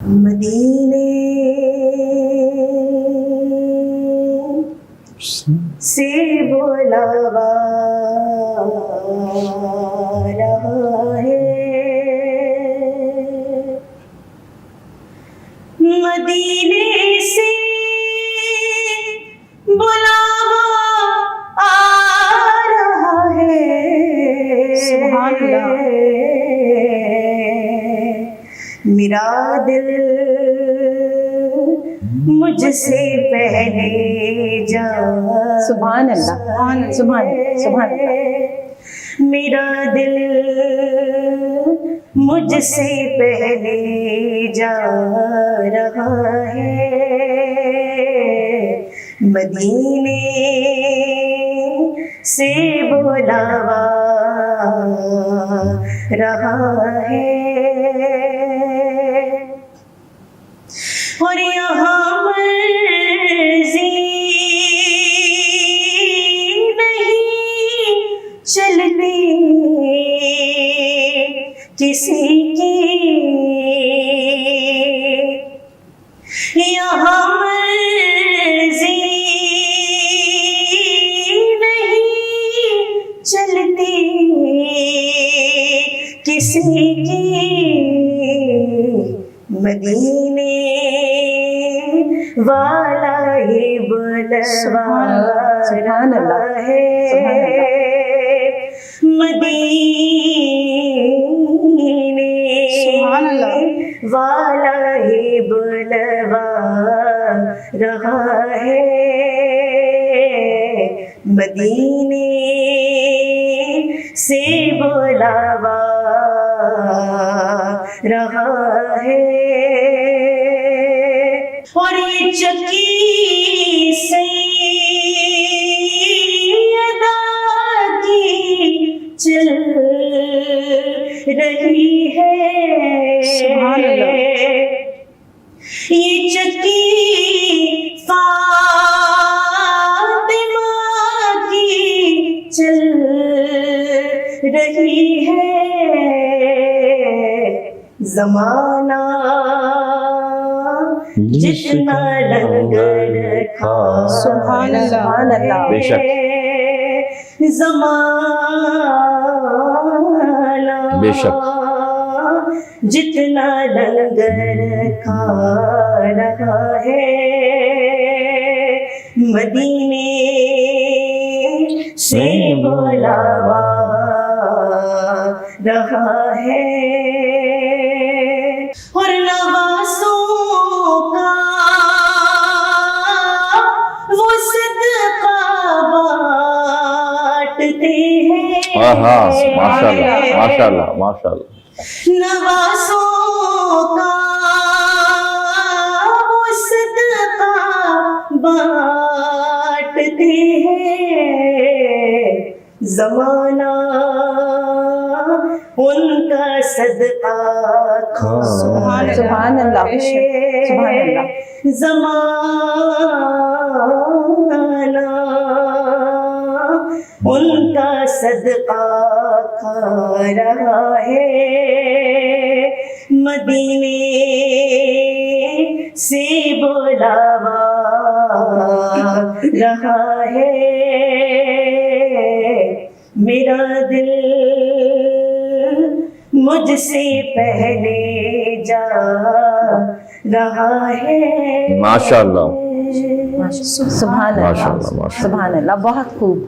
مدینے سے بلاوا رہا ہے، مدینے سے بلاوا آ رہا ہے، سبحان اللہ۔ میرا دل مجھ سے پہلے جا سبحان اللہ، سبحان اللہ۔ میرا دل مجھ سے پہلے جا رہا ہے، مدینے سے بلاوا رہا ہے، اور یہاں مرضی نہیں چلتی کسی کی، یہاں مرضی نہیں چلتی کسی کی، مدینے والا ہی بلوا رہا ہے، مدینے والا ہی بلوا رہا ہے، مدینے سے بلاوا رہا ہے، اور یہ چکی سیدہ کی چل رہی ہے، سبحان اللہ۔ یہ چکی فاطمہ کی چل رہی ہے، زمانہ جتنا لنگر کھا سبحان اللہ، بے شک، زمانہ بے شک، جتنا لنگر کھا رہا ہے، مدینے سے بلاوا رہا ہے، اور نوازوں کا وہ صدقہ بانٹتے ہیں، ماشاء اللہ، ماشاء اللہ، ماشاء اللہ۔ نوازوں کا وہ صدقہ بانٹتے ہیں، زمانہ ان کا صدقہ کھا سبحان اللہ، سبحان اللہ۔ زمانہ ان کا صدقہ کھا رہا ہے، مدینے سے بلاوا رہا ہے، میرا دل مجھ سے پہلے جا رہا ہے، ماشاء اللہ، سبحان ماشاء اللہ، اللہ، سبحان اللہ، بہت خوب۔